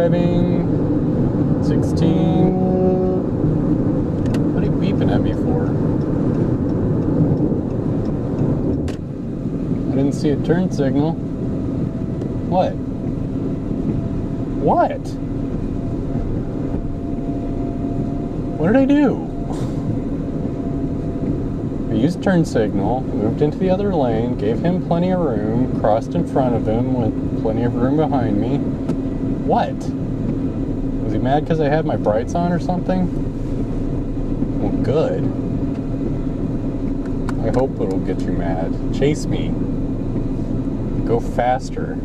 driving. 16. What are you beeping at me for? I didn't see a turn signal. What? What? What did I do? I used turn signal, moved into the other lane, gave him plenty of room, crossed in front of him with plenty of room behind me. What? Was he mad because I had my brights on or something? Well, good. I hope it'll get you mad. Chase me. Go faster.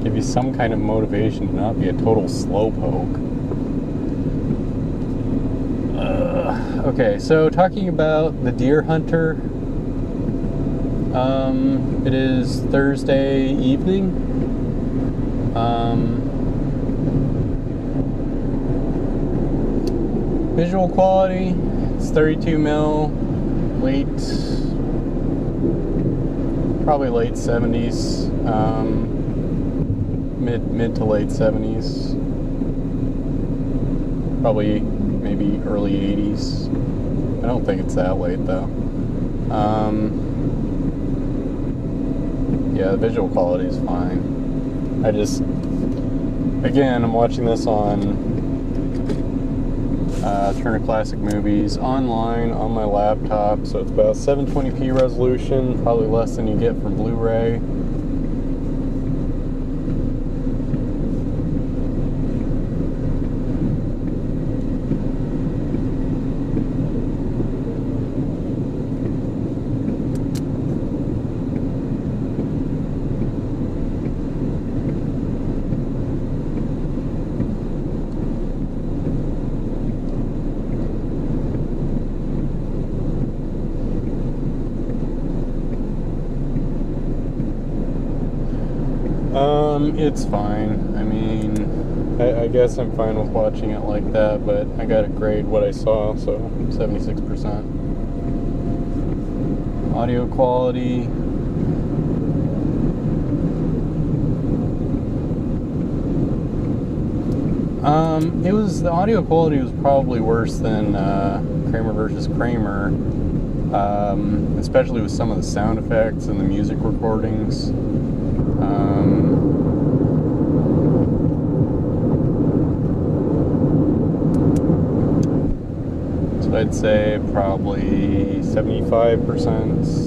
Give you some kind of motivation to not be a total slowpoke. Okay, so talking about the deer hunter. It is Thursday evening. Visual quality, it's 32 mil, probably late 70s, mid to late 70s, probably maybe early 80s. I don't think it's that late though. Yeah, the visual quality is fine. Again, I'm watching this on Turner Classic Movies online on my laptop, so it's about 720p resolution, probably less than you get from Blu-ray. It's fine. I mean, I guess I'm fine with watching it like that, but I gotta grade what I saw, so 76%. Audio quality. The audio quality was probably worse than Kramer versus Kramer, especially with some of the sound effects and the music recordings. So I'd say probably 75%.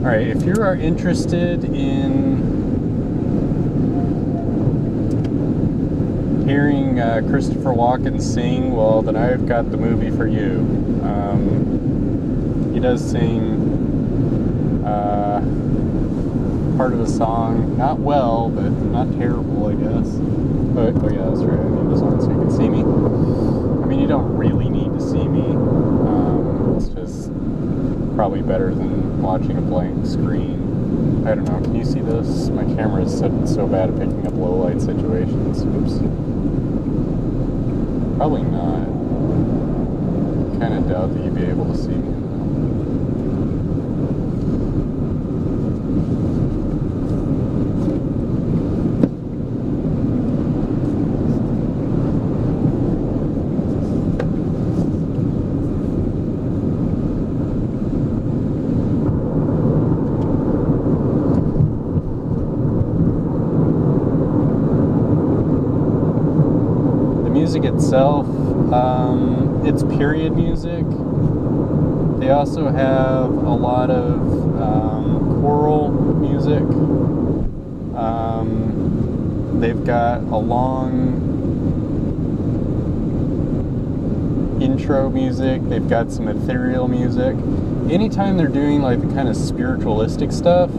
Alright, if you are interested in hearing Christopher Walken sing, well, then I've got the movie for you. He does sing part of the song, not well, but not terrible, I guess. But, oh yeah, that's right, I need this on so you can see me. I mean, you don't really need to see me. It's just probably better than watching a blank screen. I don't know, can you see this? My camera is so bad at picking up low light situations. Oops. Probably not. Kind of doubt that you'd be able to see me. Music itself, it's period music. They also have a lot of choral music. They've got a long intro music. They've got some ethereal music. Anytime they're doing like the kind of spiritualistic stuff,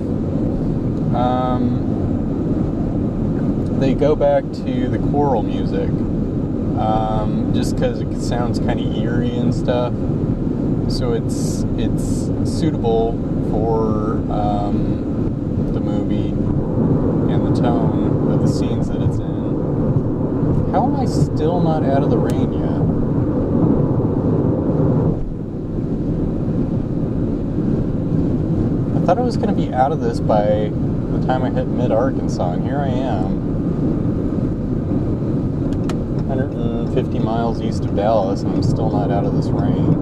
they go back to the choral music. Just because it sounds kind of eerie and stuff, so it's suitable for the movie and the tone of the scenes that it's in. How am I still not out of the rain yet? thought I was going to be out of this by the time I hit mid-Arkansas, and here I am. 150 miles east of Dallas, and I'm still not out of this rain.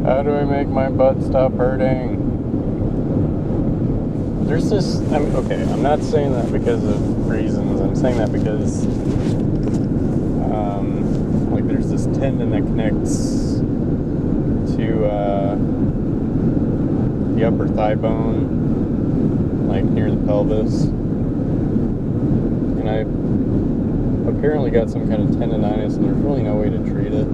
How do I make my butt stop hurting? There's this, okay, I'm not saying that because of reasons. I'm saying that because, like, there's this tendon that connects to the upper thigh bone, like near the pelvis. And I apparently got some kind of tendonitis, and there's really no way to treat it.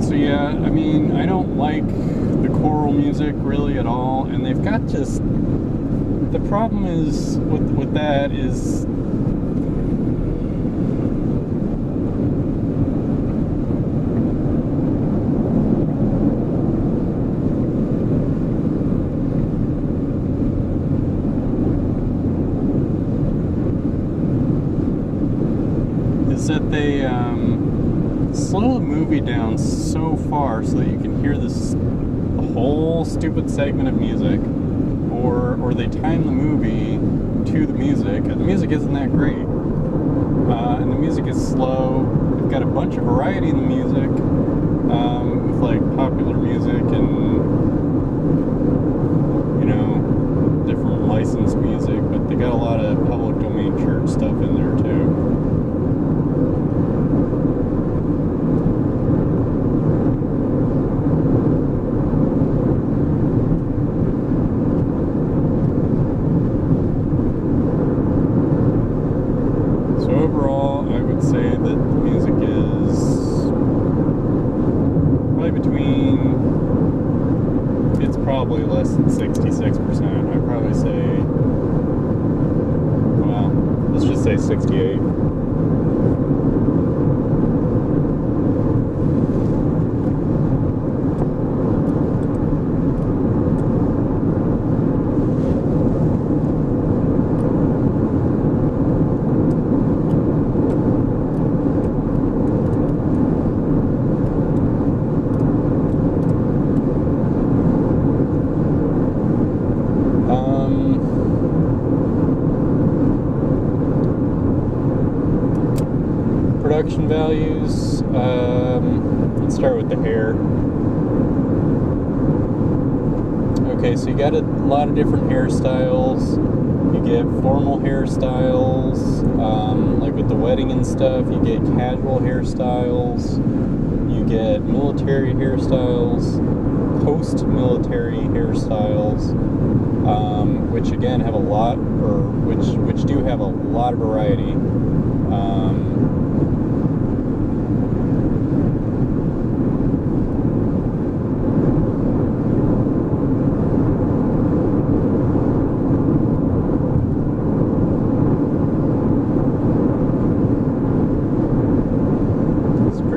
So yeah, I mean, I don't like the choral music really at all, and they've got just, the problem is with that is that they slow the movie down so far so that you can hear this whole stupid segment of music, or they time the movie to the music. The music isn't that great, and the music is slow. They've got a bunch of variety in the music, with like popular music and, you know, different licensed music, but they got a lot of public domain church stuff in there too. Overall, I would say that the music is probably it's probably less than 66%. I'd probably say, well, let's just say 68. Production values, let's start with the hair. Okay, so you got a lot of different hairstyles. You get formal hairstyles, like with the wedding and stuff. You get casual hairstyles. You get military hairstyles, post-military hairstyles, which again have a lot, or which do have a lot of variety.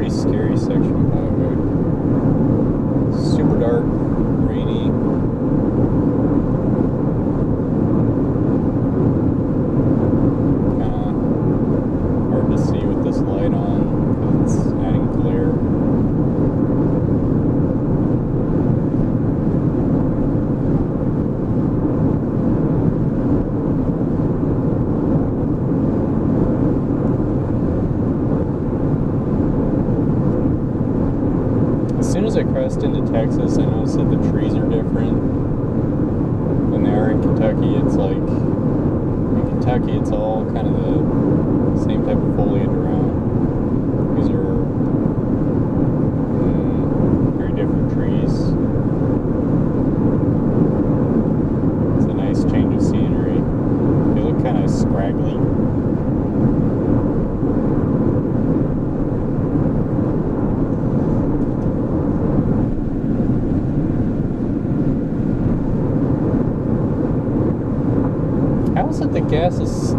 Scary section of highway. Super dark, rainy. Hard to see with this light on because it's adding glare. As soon as I crossed into Texas, I noticed that the trees are different than they are in Kentucky. It's like, in Kentucky, it's all kind of the same type of foliage around. These are very different trees. It's a nice change of scenery. They look kind of scraggly. How is it the gas is...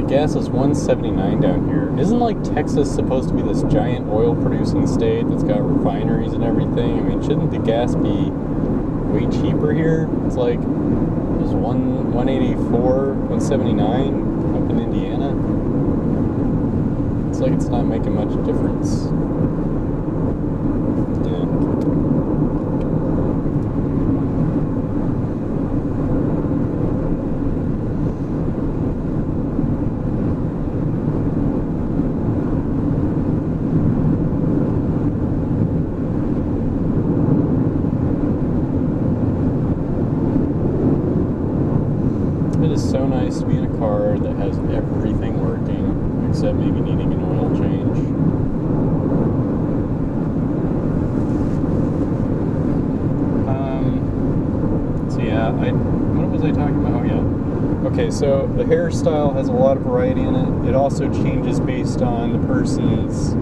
Gas is $1.79 down here. Isn't like Texas supposed to be this giant oil producing state that's got refineries and everything? I mean, shouldn't the gas be way cheaper here? It's like there's $1.84, $1.79 up in Indiana. It's like it's not making much difference. Yeah. It is so nice to be in a car that has everything working, except maybe needing an oil change. So yeah, what was I talking about? Oh yeah. Okay, so the hairstyle has a lot of variety in it. It also changes based on the person's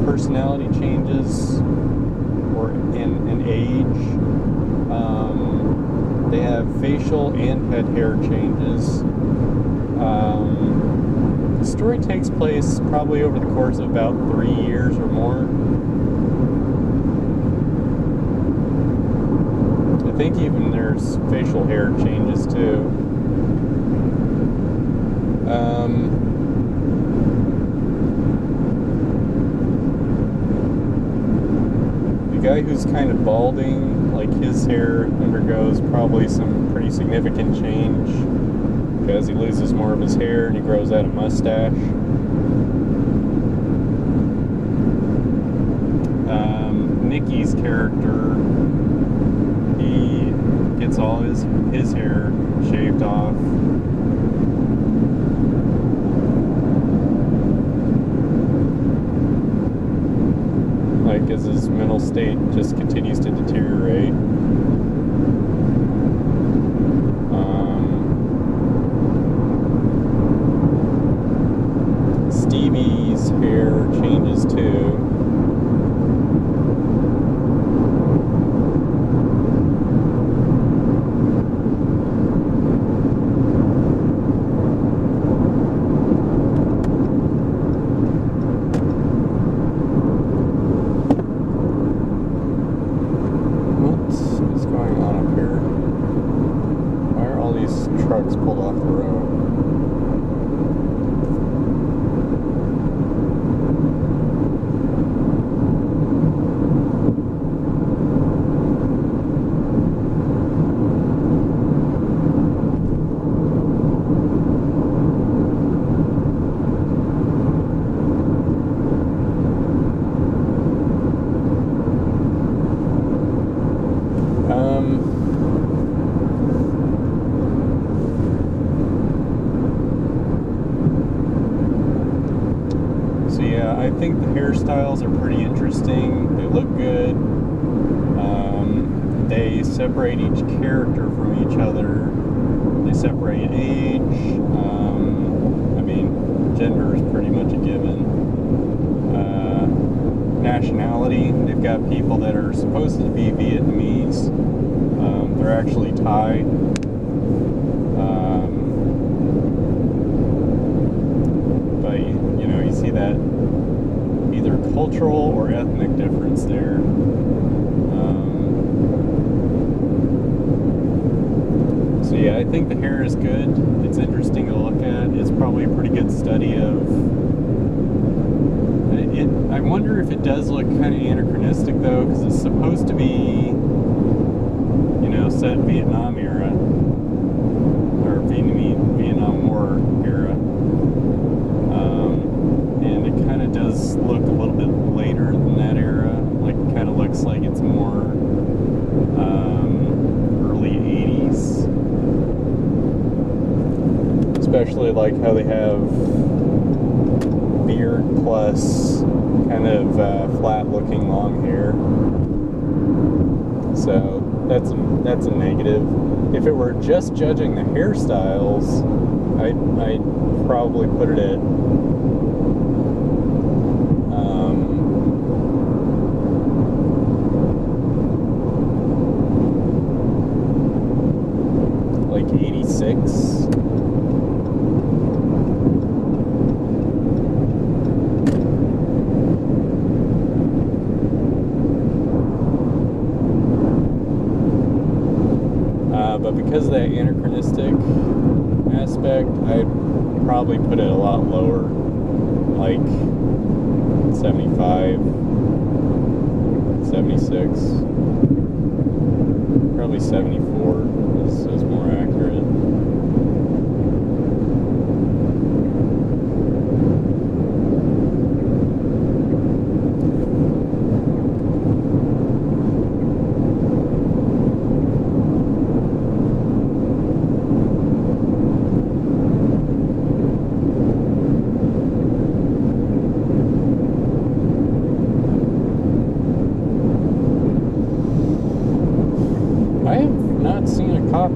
personality changes or in age. They have facial and head hair changes. The story takes place probably over the course of about 3 years or more. I think even there's facial hair changes too. The guy who's kind of balding, like his hair undergoes probably some pretty significant change because he loses more of his hair and he grows out a mustache. Nikki's character, he gets all his hair shaved off. Like as his mental state just continues to deteriorate. Stevie's hair changes too. hairstyles are pretty interesting. They look good. They separate each character from each other. They separate age. I mean, gender is pretty much a given. Nationality, they've got people that are supposed to be Vietnamese. They're actually Thai. But you know, you see that either cultural or ethnic difference there. So yeah, I think the hair is good. It's interesting to look at. It's probably a pretty good study of it. I wonder if it does look kind of anachronistic though, because it's supposed to be, you know, set Vietnam era or Vietnam War era, and it kind of does look a little bit later than that era. Like, it kind of looks like it's more early 80s. Especially like how they have beard plus kind of flat looking long hair. So that's a negative. If it were just judging the hairstyles, I'd probably put it at like 86. But because of that anachronistic aspect, I'd probably put it a lot lower, like 75, 76, probably 74 is more accurate.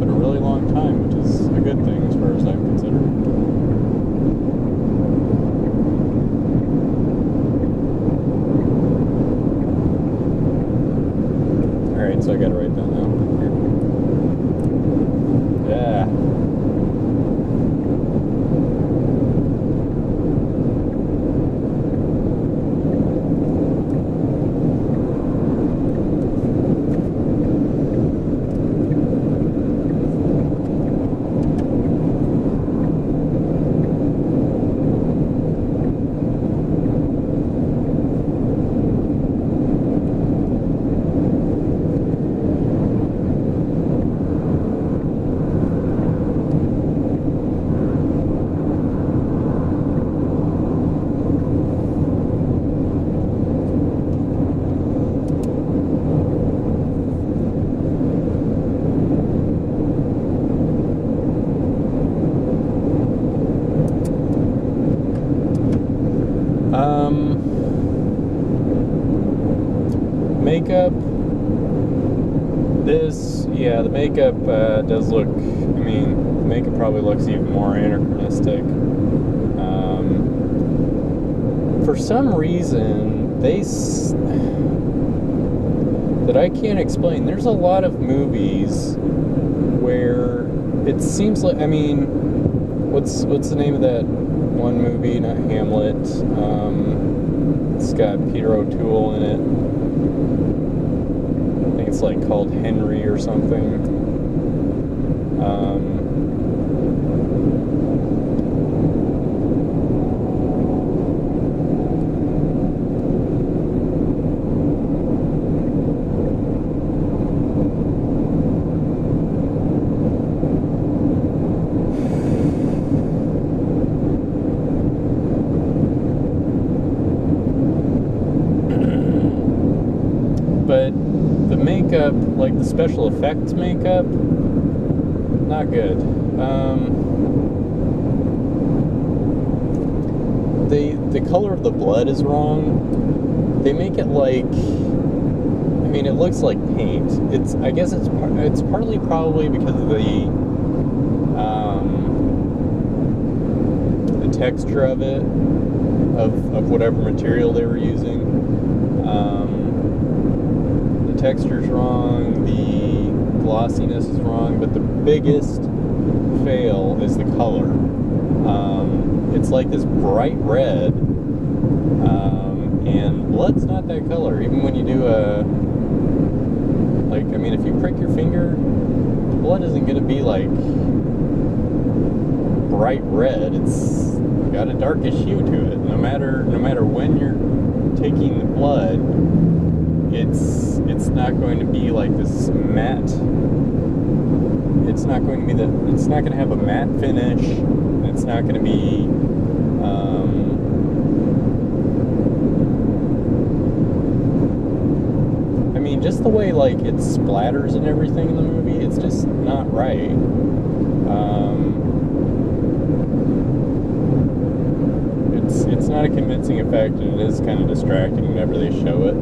In a really long time, which is a good thing as far as I'm considered. Alright, so I gotta write that down. Yeah. Makeup. The makeup does look, I mean, the makeup probably looks even more anachronistic. For some reason, that I can't explain, there's a lot of movies where it seems like, I mean, what's the name of that one movie, not Hamlet, it's got Peter O'Toole in it. I think it's like called Henry or something. But the makeup, like the special effects makeup, not good. the color of the blood is wrong. They make it like, I mean, it looks like paint. I guess it's partly probably because of the texture of it, of whatever material they were using. The texture's wrong, the glossiness is wrong, but the biggest fail is the color. It's like this bright red, and blood's not that color. Even when you do if you prick your finger, the blood isn't going to be like bright red. It's got a darkish hue to it. No matter when you're taking the blood, it's not going to be like this matte. It's not going to have a matte finish. It's not going to be just the way like it splatters and everything in the movie, it's just not right. It's not a convincing effect, and it is kind of distracting whenever they show it,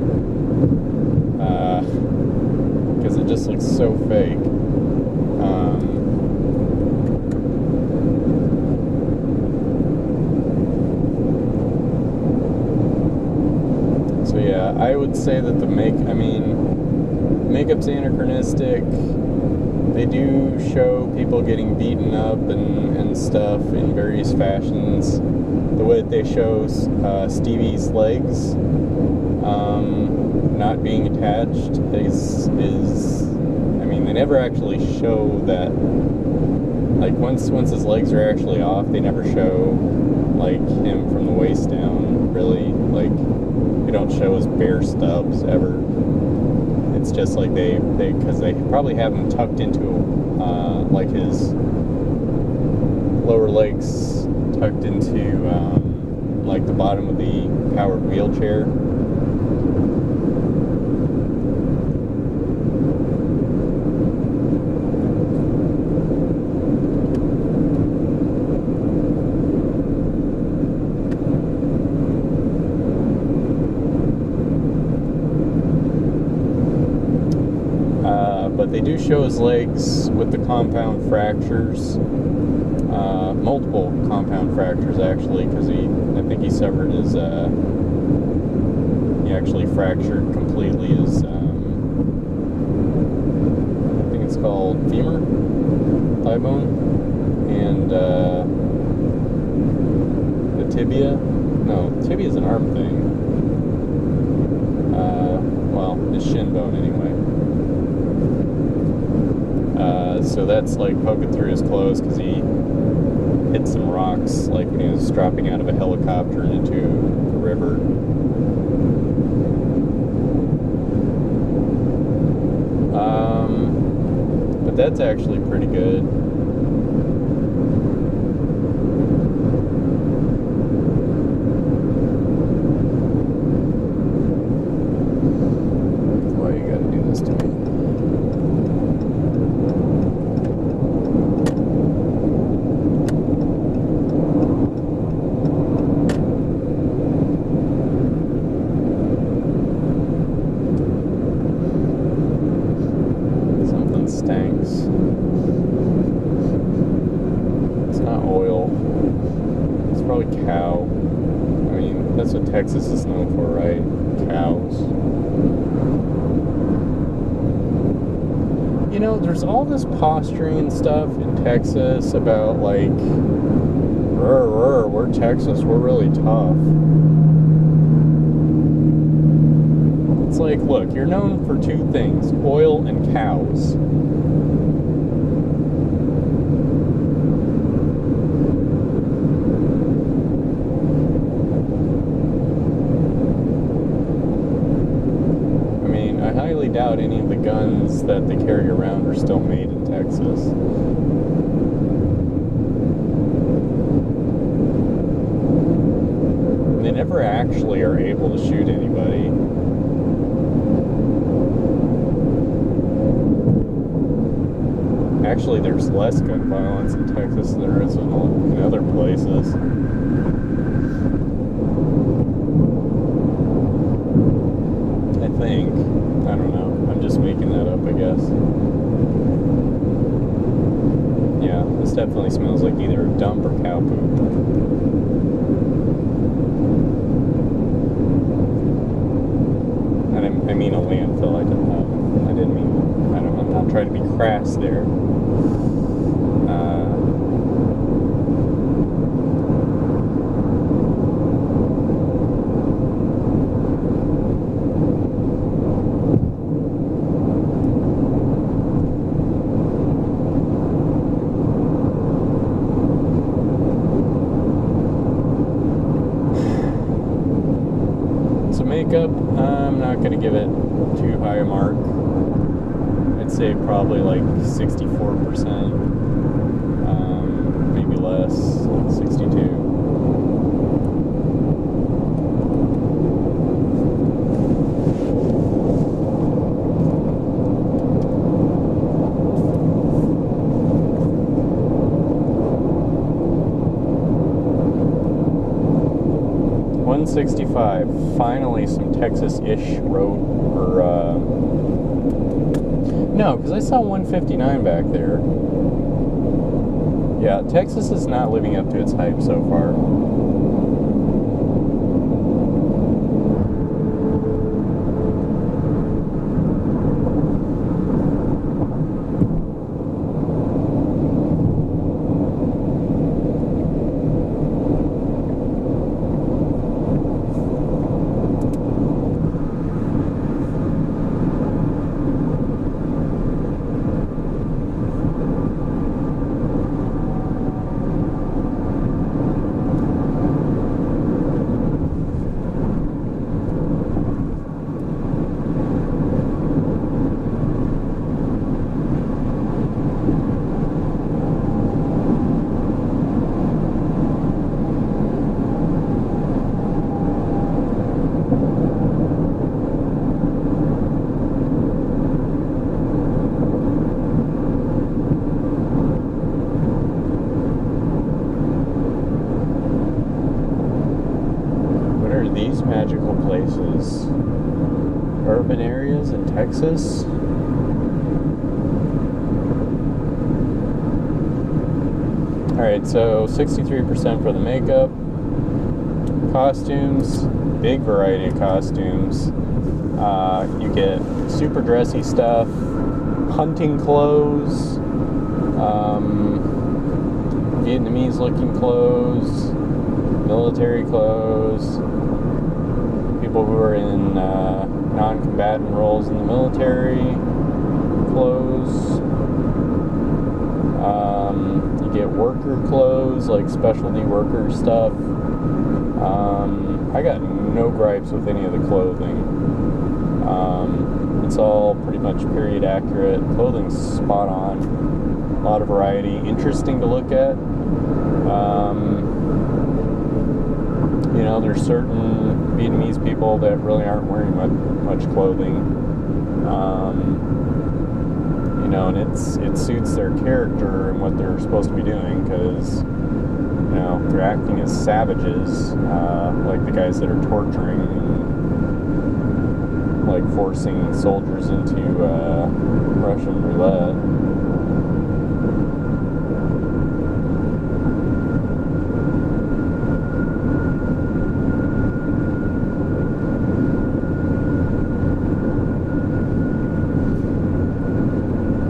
because it just looks so fake. So yeah, I would say that makeup's anachronistic. They do show people getting beaten up and stuff in various fashions. The way that they show Stevie's legs not being attached is they never actually show that. Like once his legs are actually off, they never show like him from the waist down. Really, like they don't show his bare stubs ever. It's just like because they probably have him tucked into like his lower legs tucked into like the bottom of the powered wheelchair. But they do show his legs with the compound fractures, multiple compound fractures actually, because I think he suffered his, he actually fractured completely his, I think it's called femur, thigh bone, and the tibia. No, tibia is an arm thing. His shin bone anyway. So that's like poking through his clothes because he hit some rocks like when he was dropping out of a helicopter into the river. But that's actually pretty good. Why you gotta do this to me? Stinks. It's not oil. It's probably cow. I mean, that's what Texas is known for, right? Cows. You know, there's all this posturing and stuff in Texas about like, we're Texas, we're really tough. It's like, look, you're known for two things, oil and cows. I mean, I highly doubt any of the guns that they carry around are still made in Texas. They never actually are able to shoot anybody. Actually, there's less gun violence in Texas than there is in other places. think. I don't know. I'm just making that up, I guess. Yeah, this definitely smells like either a dump or cow poop. And I mean a landfill. I didn't mean, I don't know, I'm not trying to be crass there. Makeup, I'm not going to give it too high a mark. I'd say probably like 64%, maybe less, like 62. $165. Finally, some Texas-ish road, or no, because I saw 159 back there. Yeah, Texas is not living up to its hype so far. These magical places, urban areas in Texas. Alright, so 63% for the makeup. Costumes, big variety of costumes. You get super dressy stuff, hunting clothes, Vietnamese looking clothes, military clothes, people who are in non-combatant roles in the military clothes. You get worker clothes, like specialty worker stuff. I got no gripes with any of the clothing. It's all pretty much period accurate. Clothing's spot on. A lot of variety. Interesting to look at. You know, there's certain Vietnamese people that really aren't wearing much clothing. You know, and it suits their character and what they're supposed to be doing, because, you know, they're acting as savages, like the guys that are torturing and, like, forcing soldiers into Russian roulette.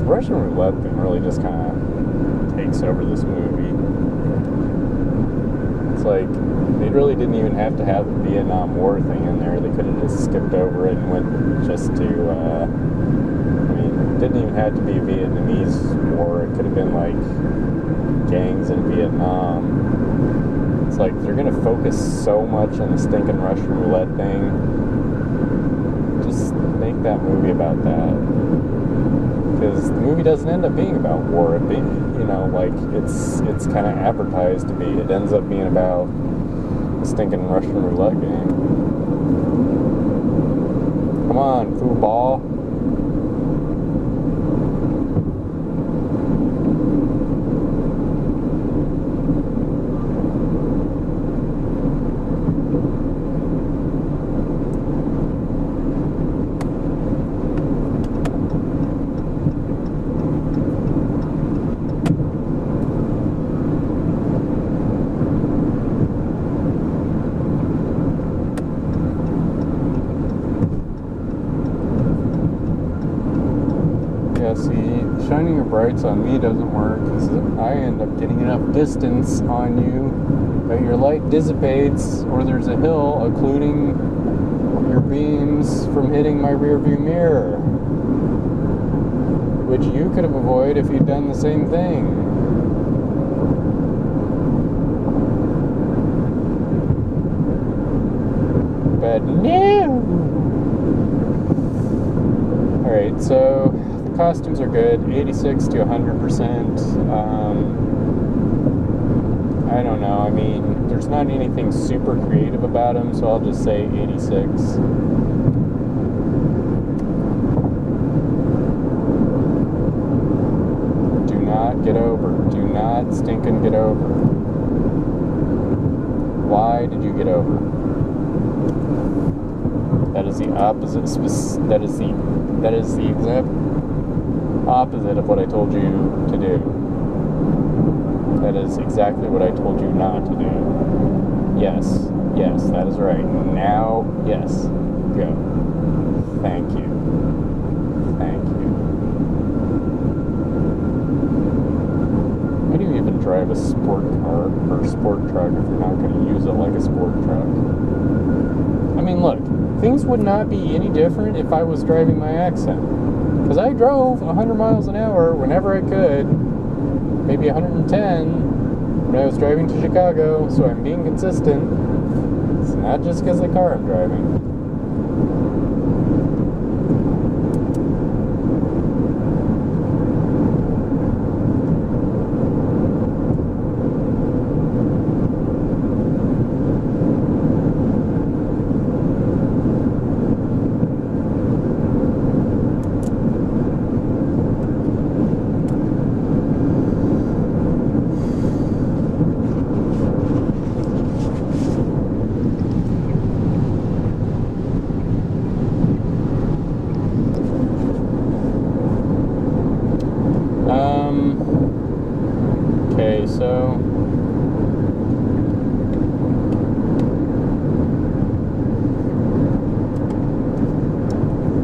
Russian roulette thing really just kind of takes over this movie. It's like, they really didn't even have to have the Vietnam War thing in there. They could have just skipped over it and went just to, I mean, it didn't even have to be a Vietnamese war. It could have been like gangs in Vietnam. It's like, they're going to focus so much on the stinking Russian roulette thing. Just make that movie about that. Because the movie doesn't end up being about war. You know, like, it's kind of advertised to be. It ends up being about the stinking Russian roulette game. Come on, football. see, shining your brights on me doesn't work because I end up getting enough distance on you that your light dissipates or there's a hill occluding your beams from hitting my rear view mirror, which you could have avoided if you'd done the same thing. But no! Alright, so the costumes are good, 86 to 100%. I don't know, I mean, there's not anything super creative about them, so I'll just say 86. Do not get over. Do not stinking get over. Why did you get over? That is the opposite. That is the exact opposite of what I told you to do. That is exactly what I told you not to do. Yes, yes, that is right. Now, yes, go. Thank you. Thank you. Why do you even drive a sport car or sport truck if you're not going to use it like a sport truck? I mean, look, things would not be any different if I was driving my accent. Because I drove 100 miles an hour whenever I could, maybe 110 when I was driving to Chicago, so I'm being consistent. It's not just because of the car I'm driving. Okay, so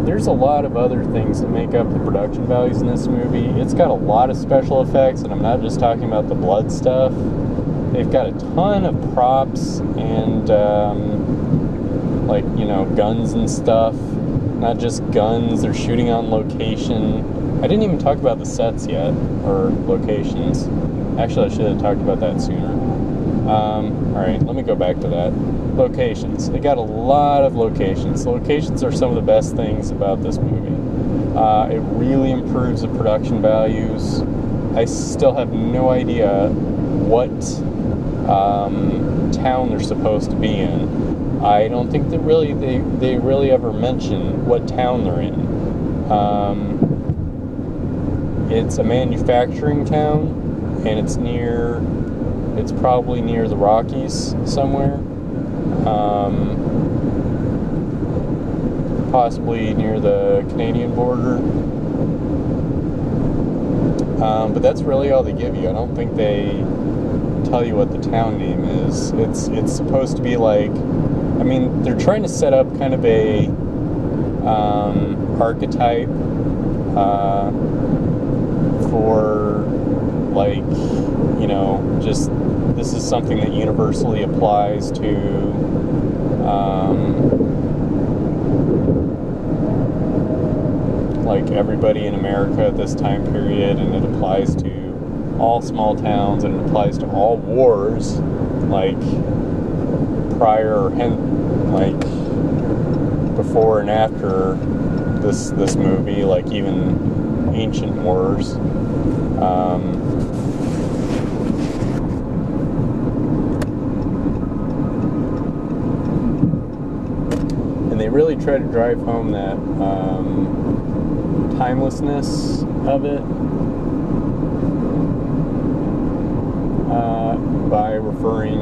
there's a lot of other things that make up the production values in this movie. It's got a lot of special effects, and I'm not just talking about the blood stuff. They've got a ton of props and like, you know, guns and stuff. Not just guns, they're shooting on location. I didn't even talk about the sets yet, or locations. Actually, I should have talked about that sooner. Alright, let me go back to that. Locations. They got a lot of locations. Locations are some of the best things about this movie. It really improves the production values. I still have no idea what town they're supposed to be in. I don't think that they really ever mention what town they're in. It's a manufacturing town, and it's probably near the Rockies somewhere. Possibly near the Canadian border. But that's really all they give you. I don't think they tell you what the town name is. It's supposed to be like, I mean, they're trying to set up kind of a archetype for, like, you know, just this is something that universally applies to like everybody in America at this time period, and it applies to all small towns, and it applies to all wars, like prior, like before and after this movie, like even ancient wars. And they really try to drive home that timelessness of it by referring,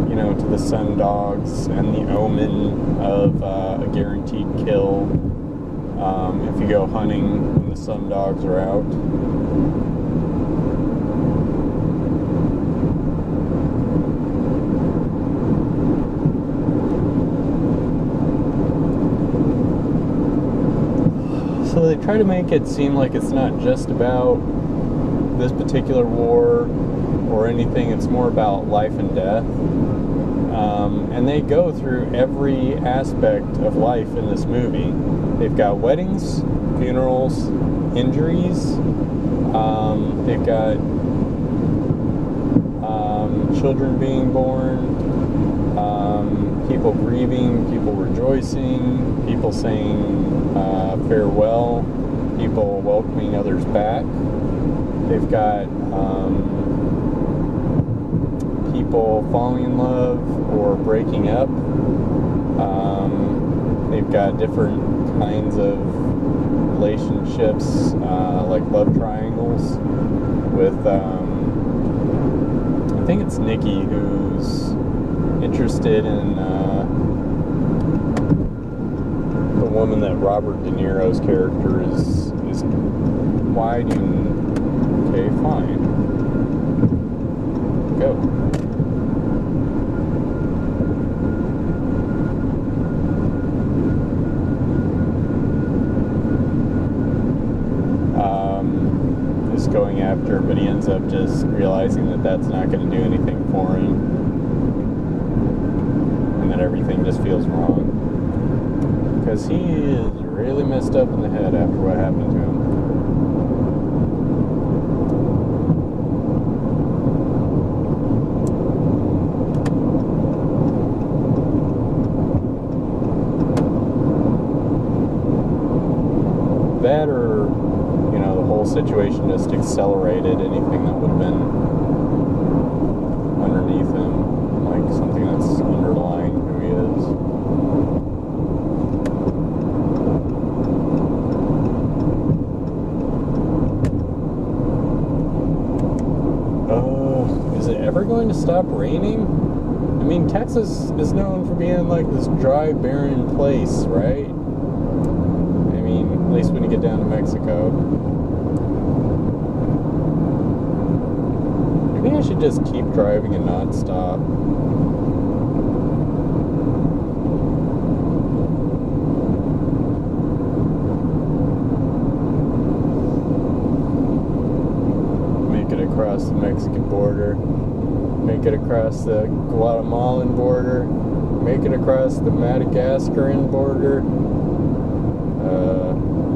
you know, to the sun dogs and the omen of a guaranteed kill if you go hunting when the sun dogs are out. So they try to make it seem like it's not just about this particular war or anything. It's more about life and death. And they go through every aspect of life in this movie. They've got weddings, funerals, injuries. They've got children being born, people grieving, people rejoicing, people saying farewell, people welcoming others back. They've got people falling in love or breaking up. They've got different kinds of relationships, like love triangles with, I think it's Nikki who's interested in the woman that Robert De Niro's character is white and okay, fine. Go. Is going after, but he ends up just realizing that that's not going to do anything for him, and that everything just feels wrong because he is really messed up in the head after what happened to him. That, or the whole situation just accelerated anything that would have been underneath him, like something that's underlying who he is. Is it ever going to stop raining? I mean, Texas is known for being like this dry, barren place, right? I mean, at least when you get down to Mexico. Maybe I should just keep driving and not stop. Make it across the Mexican border. Make it across the Guatemalan border. Make it across the Madagascaran border.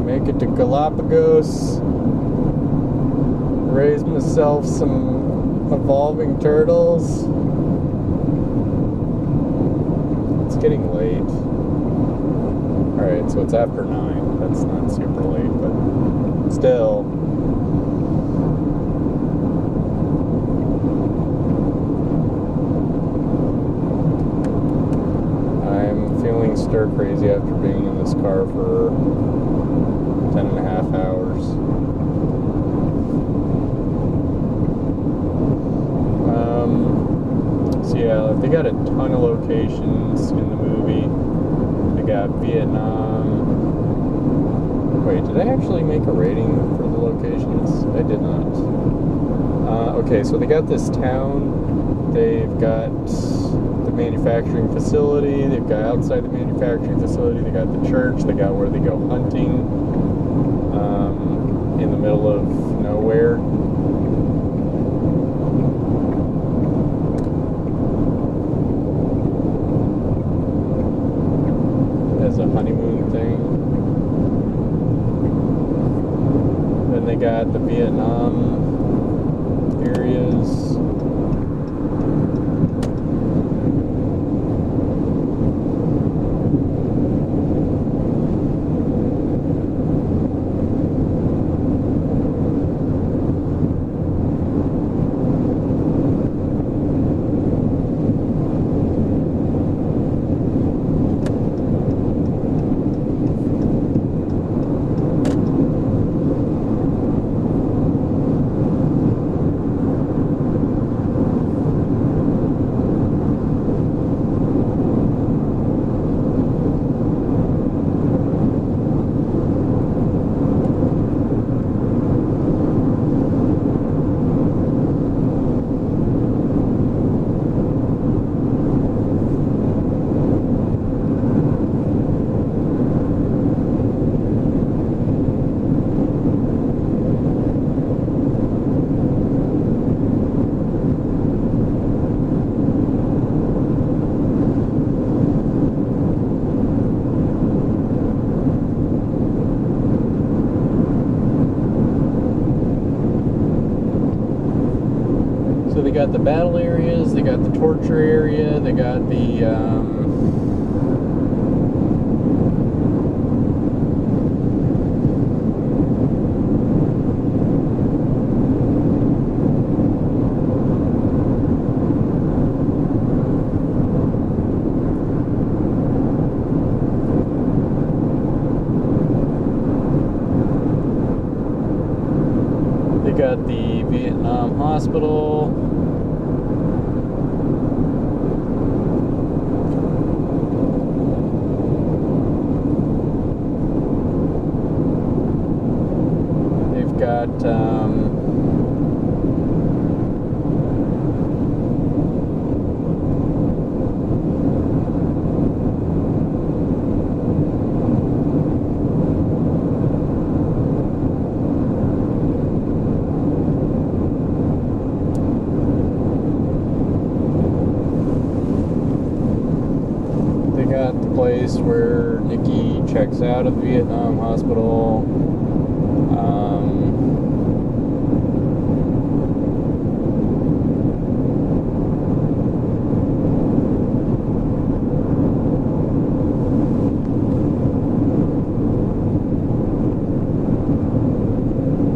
Make it to Galapagos. Raise myself some evolving turtles. It's getting late. Alright, so it's after 9. That's not super late, but still. I'm feeling stir crazy after being in this car for 10.5 hours. So yeah, they got a ton of locations in the movie. They got Vietnam. Wait, did I actually make a rating for the locations? I did not. Okay, so they got this town. They've got the manufacturing facility. They've got outside the manufacturing facility. They got the church. They got where they go hunting in the middle of nowhere. As a honeymoon thing. Then they got the Vietnam areas. got the battle areas, they got the torture area, they got the Vietnam hospital. They've got place where Nikki checks out of the Vietnam hospital.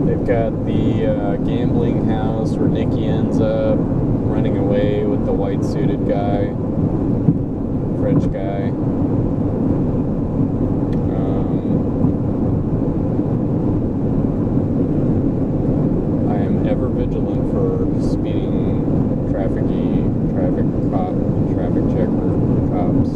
They've got the gambling house where Nikki ends up running away with the white suited guy, French guy. Vigilant for speeding, traffic checker cops.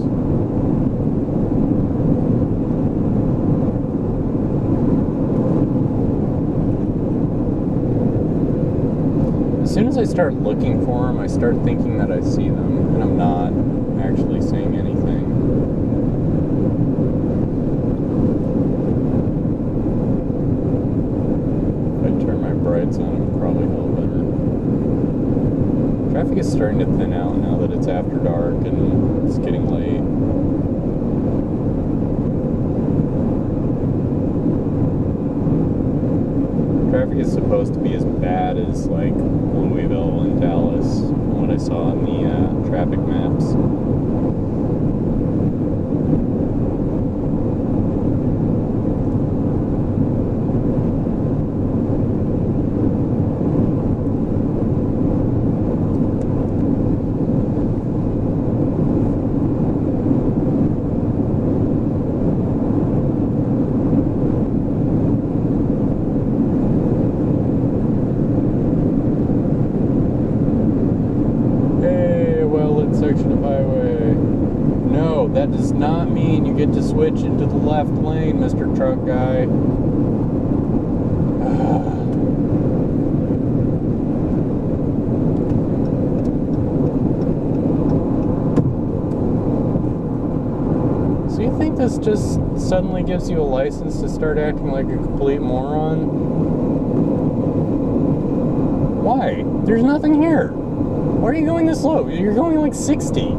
As soon as I start looking for them, I start thinking that I see them, and I'm not actually seeing anything. If I turn my brights on, probably a little better. Traffic is starting to thin out now that it's after dark and it's getting late. Traffic is supposed to be as bad as like Louisville and Dallas, from what I saw in the traffic maps. That does not mean you get to switch into the left lane, Mr. Truck Guy. So you think this just suddenly gives you a license to start acting like a complete moron? Why? There's nothing here. Why are you going this slow? You're going like 60.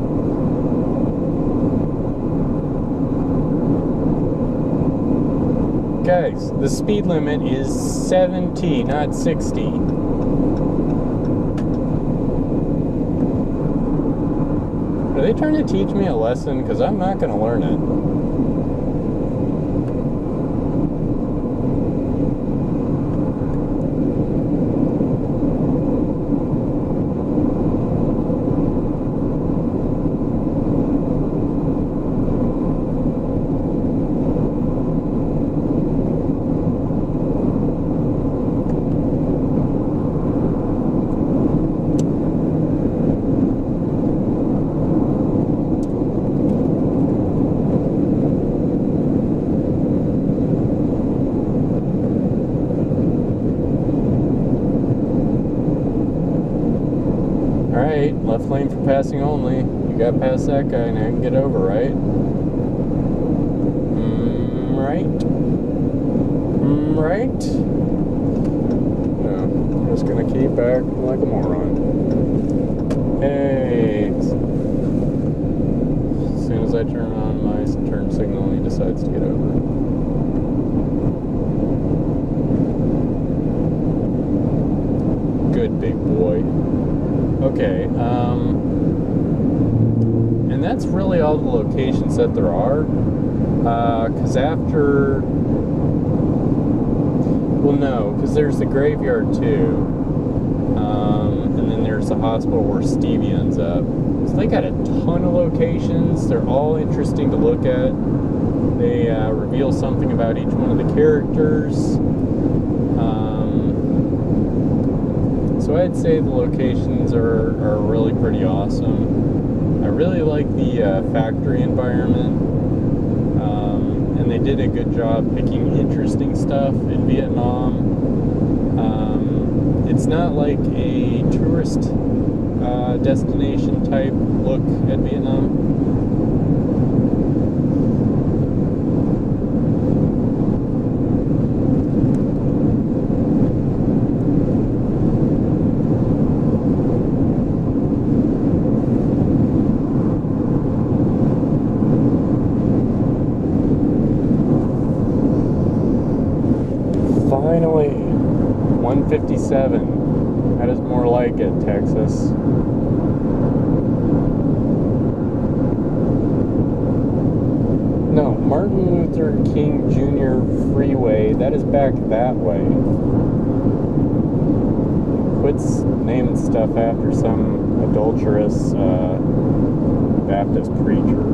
Guys, the speed limit is 70, not 60. Are they trying to teach me a lesson? Because I'm not going to learn it. Left lane for passing only. You got past that guy, now you can get over, right? Right? Right? No, I'm just gonna keep acting like a moron. Hey! As soon as I turn on my turn signal, he decides to get over. Good big boy. Okay, and that's really all the locations that there are. Because after, well, no, because there's the graveyard too, and then there's the hospital where Stevie ends up. So they got a ton of locations. They're all interesting to look at. They reveal something about each one of the characters. So I'd say the locations are really pretty awesome. I really like the factory environment, and they did a good job picking interesting stuff in Vietnam. It's not like a tourist destination type look at Vietnam. Finally, 157. That is more like it, Texas. No, Martin Luther King Jr. Freeway. That is back that way. Quits naming stuff after some adulterous Baptist preacher.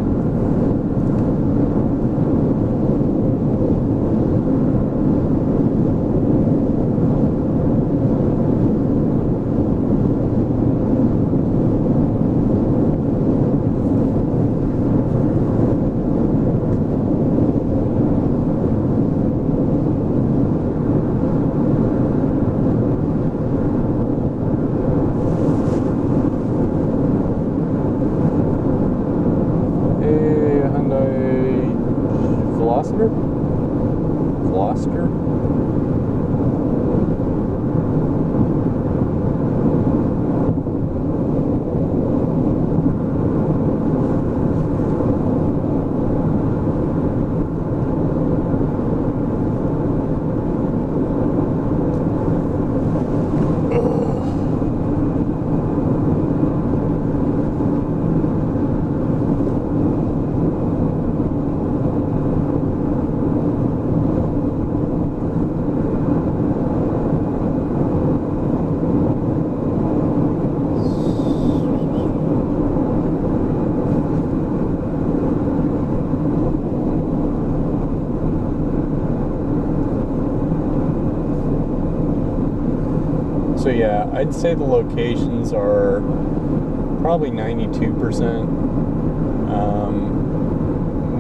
Gloucester? So yeah, I'd say the locations are probably 92%,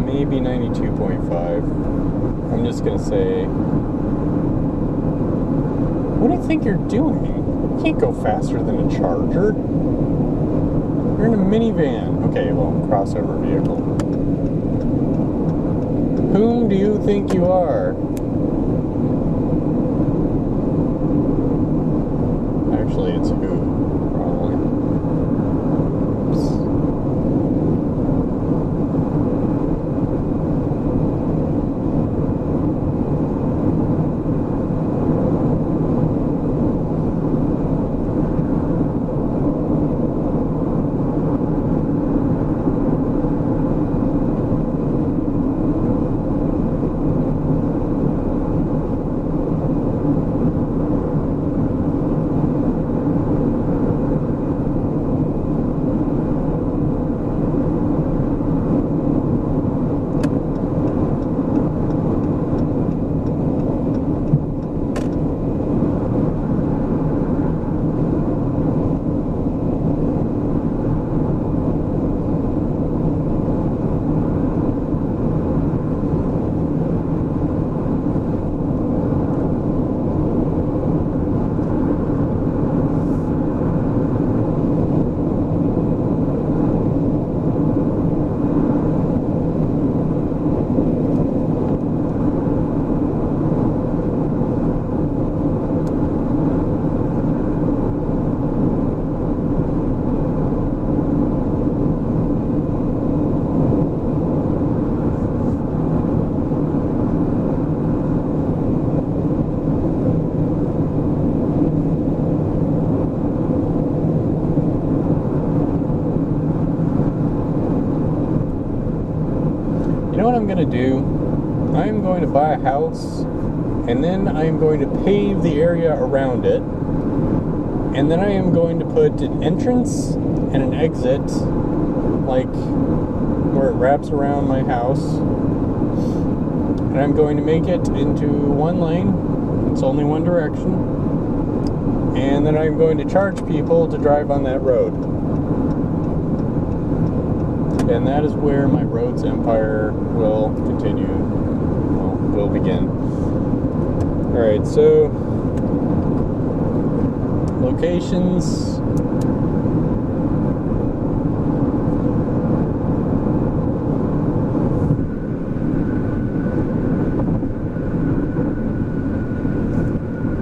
maybe 92.5. I'm just gonna say, what do you think you're doing? You can't go faster than a Charger. You're in a minivan. Okay, well, crossover vehicle. Whom do you think you are? Actually, it's who, probably. Oops. I'm going to do, I'm going to buy a house, and then I'm going to pave the area around it, and then I am going to put an entrance and an exit, like where it wraps around my house, and I'm going to make it into one lane. It's only one direction, and then I'm going to charge people to drive on that road. And that is where my roads empire will continue, will begin. Alright, so locations.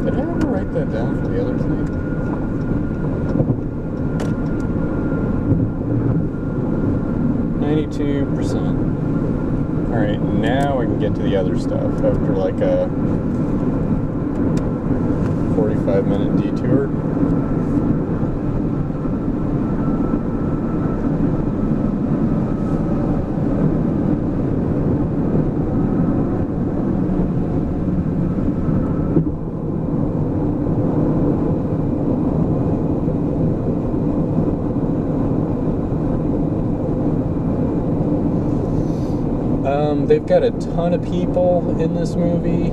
Did I ever write that down for the other thing? Alright, now I can get to the other stuff after like a 45-minute detour. They've got a ton of people in this movie,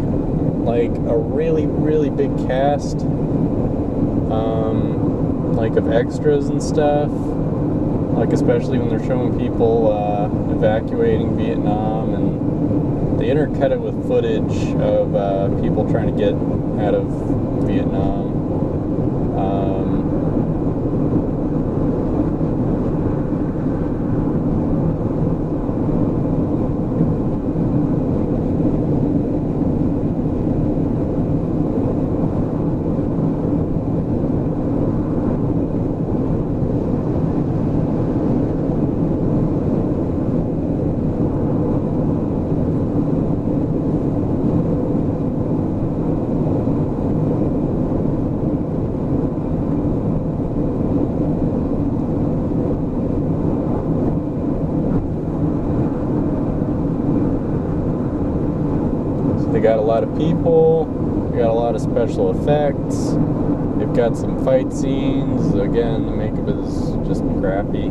like a really, really big cast, like of extras and stuff, like especially when they're showing people evacuating Vietnam, and they intercut it with footage of people trying to get out of Vietnam. They got a lot of people, they got a lot of special effects, they've got some fight scenes. Again, the makeup is just crappy.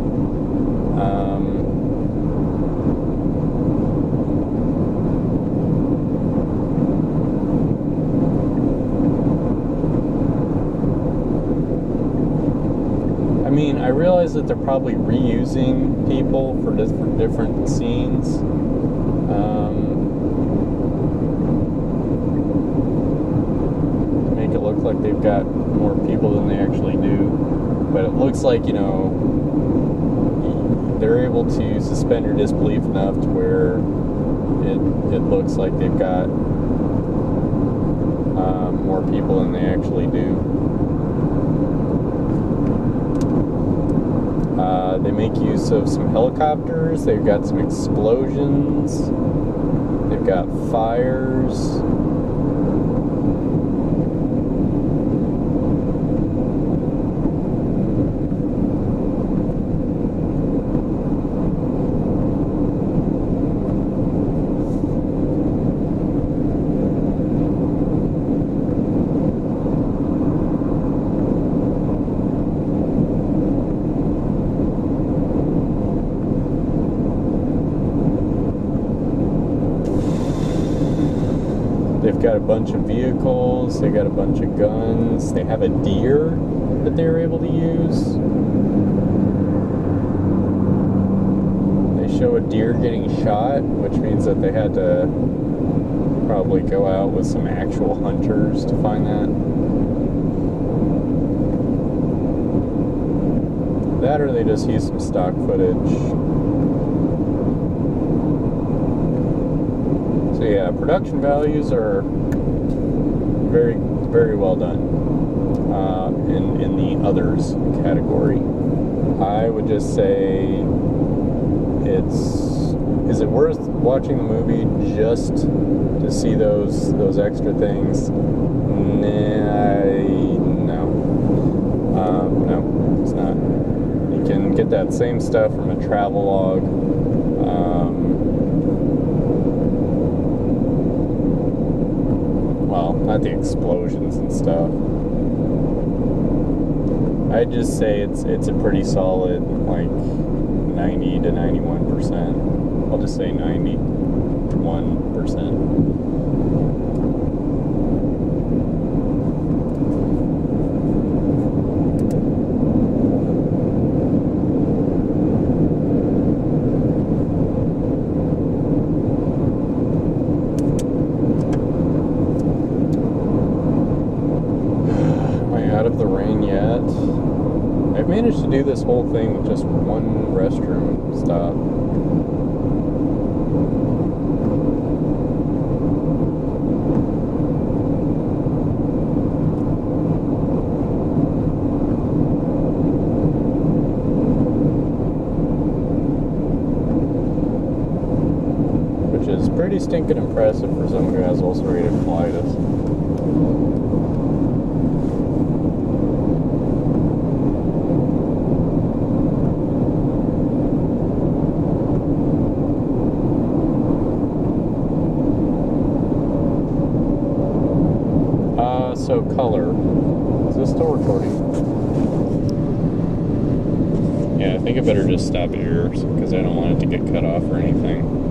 I mean, I realize that they're probably reusing people for different scenes. Make it look like they've got more people than they actually do, but it looks like, you know, they're able to suspend your disbelief enough to where it looks like they've got more people than they actually do. They make use of some helicopters, they've got some explosions, they've got fires. They've got a bunch of vehicles, they got a bunch of guns, they have a deer that they were able to use. They show a deer getting shot, which means that they had to probably go out with some actual hunters to find that. That or they just used some stock footage. So yeah, production values are very, very well done in the others category. I would just say is it worth watching the movie just to see those extra things? No, it's not. You can get that same stuff from a travelogue. not the explosions and stuff. I'd just say it's a pretty solid, like, 90 to 91%. I'll just say 91%. Of the rain yet. I've managed to do this whole thing with just one restroom stop. Which is pretty stinking impressive for someone who has ulcerative colitis. So color, is this still recording? Yeah, I think I better just stop it here because I don't want it to get cut off or anything.